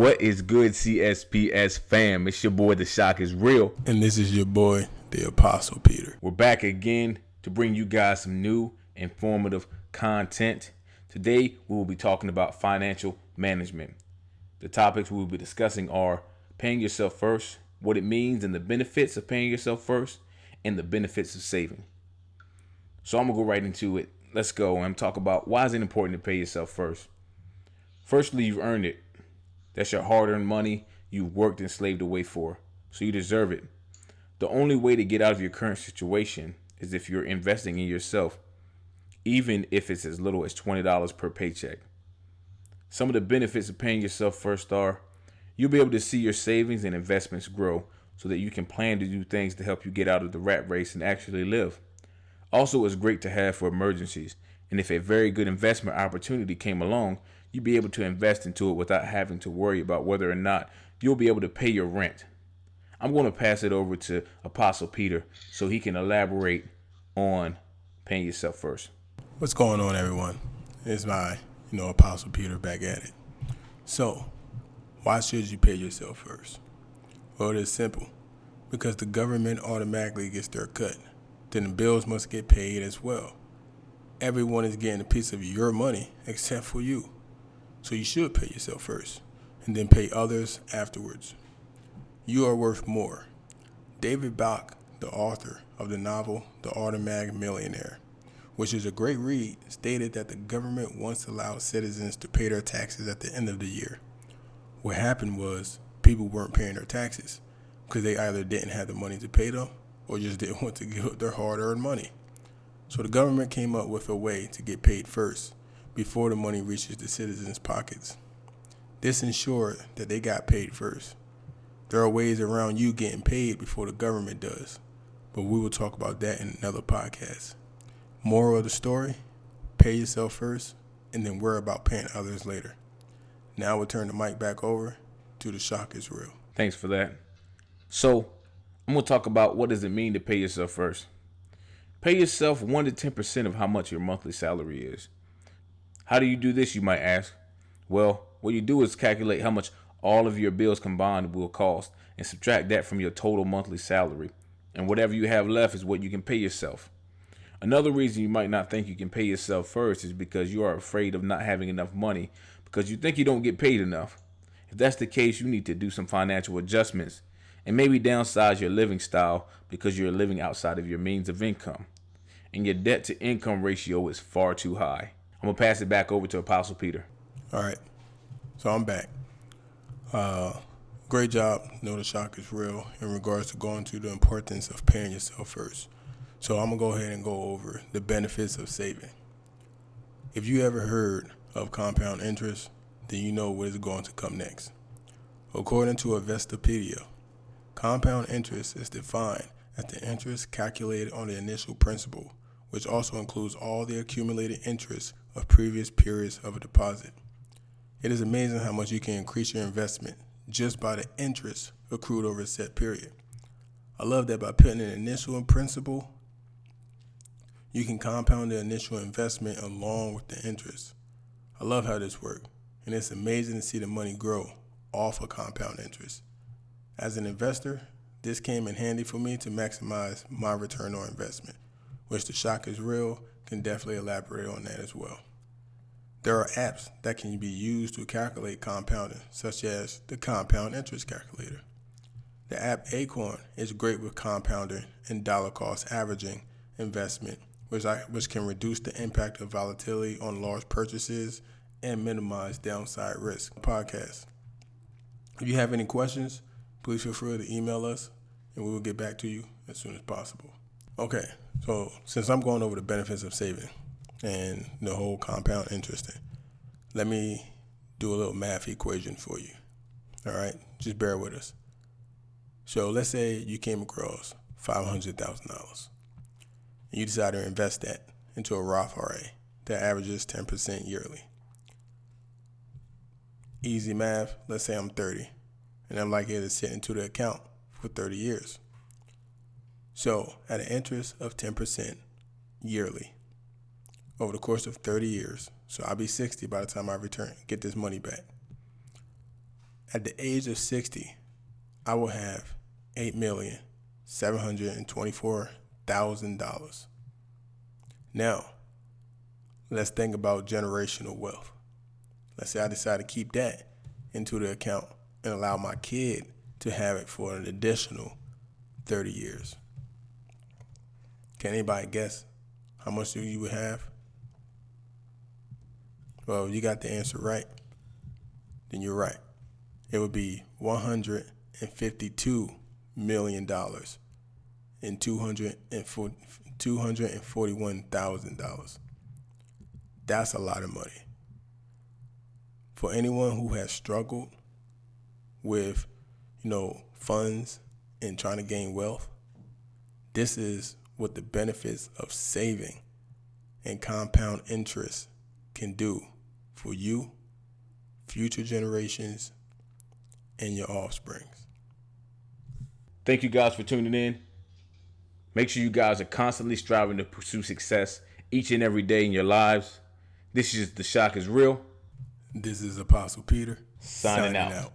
What is good, CSPS fam? It's your boy, The Shock is Real. And this is your boy, the Apostle Peter. We're back again to bring you guys some new, informative content. Today, we will be talking about financial management. The topics we will be discussing are paying yourself first, what it means and the benefits of paying yourself first, and the benefits of saving. So I'm going to go right into it. Let's go and talk about why is it important to pay yourself first. Firstly, you've earned it. That's your hard-earned money you've worked and slaved away for, so you deserve it. The only way to get out of your current situation is if you're investing in yourself, even if it's as little as $20 per paycheck. Some of the benefits of paying yourself first are you'll be able to see your savings and investments grow so that you can plan to do things to help you get out of the rat race and actually live. Also, it's great to have for emergencies, and if a very good investment opportunity came along, you'd be able to invest into it without having to worry about whether or not you'll be able to pay your rent. I'm going to pass it over to Apostle Peter so he can elaborate on paying yourself first. What's going on, everyone? It's my, Apostle Peter back at it. So, why should you pay yourself first? Well, it is simple. Because the government automatically gets their cut. Then the bills must get paid as well. Everyone is getting a piece of your money except for you. So you should pay yourself first and then pay others afterwards. You are worth more. David Bach, the author of the novel The Automatic Millionaire, which is a great read, stated that the government once allowed citizens to pay their taxes at the end of the year. What happened was people weren't paying their taxes because they either didn't have the money to pay them or just didn't want to give up their hard-earned money. So the government came up with a way to get paid first before the money reaches the citizens' pockets. This ensured that they got paid first. There are ways around you getting paid before the government does, but we will talk about that in another podcast. Moral of the story, pay yourself first and then worry about paying others later. Now we'll turn the mic back over to The Shock is Real. Thanks for that. So I'm going to talk about what does it mean to pay yourself first. Pay yourself 1 to 10% of how much your monthly salary is. How do you do this, you might ask? Well, what you do is calculate how much all of your bills combined will cost and subtract that from your total monthly salary. And whatever you have left is what you can pay yourself. Another reason you might not think you can pay yourself first is because you are afraid of not having enough money because you think you don't get paid enough. If that's the case, you need to do some financial adjustments and maybe downsize your living style because you're living outside of your means of income. And your debt to income ratio is far too high. I'm going to pass it back over to Apostle Peter. All right. So I'm back. Great job. The Shock is Real in regards to going to the importance of paying yourself first. So I'm going to go ahead and go over the benefits of saving. If you ever heard of compound interest, then you know what is going to come next. According to Investopedia, compound interest is defined as the interest calculated on the initial principal, which also includes all the accumulated interest of previous periods of a deposit. It is amazing how much you can increase your investment just by the interest accrued over a set period. I love that by putting an initial in principal, you can compound the initial investment along with the interest. I love how this works, and it's amazing to see the money grow off of compound interest. As an investor, this came in handy for me to maximize my return on investment, which The Shock is Real can definitely elaborate on that as well. There are apps that can be used to calculate compounding, such as the Compound Interest Calculator. The app Acorn is great with compounding and dollar cost averaging investment, which can reduce the impact of volatility on large purchases and minimize downside risk. Podcast. If you have any questions, please feel free to email us and we will get back to you as soon as possible. Okay, so since I'm going over the benefits of saving and the whole compound interest thing, let me do a little math equation for you. All right, just bear with us. So let's say you came across $500,000 and you decide to invest that into a Roth IRA that averages 10% yearly. Easy math, let's say I'm 30 and I'm likely to sit into the account for 30 years. So at an interest of 10% yearly over the course of 30 years, so I'll be 60 by the time I get this money back. At the age of 60, I will have $8,724,000. Now, let's think about generational wealth. Let's say I decide to keep that into the account and allow my kid to have it for an additional 30 years. Can anybody guess how much you would have? Well, if you got the answer right, then you're right. It would be $152 million and $241,000. That's a lot of money. For anyone who has struggled with, funds and trying to gain wealth, this is what the benefits of saving and compound interest can do for you, future generations, and your offsprings. Thank you guys for tuning in. Make sure you guys are constantly striving to pursue success each and every day in your lives. This is The Shock is Real. This is Apostle Peter Signing out.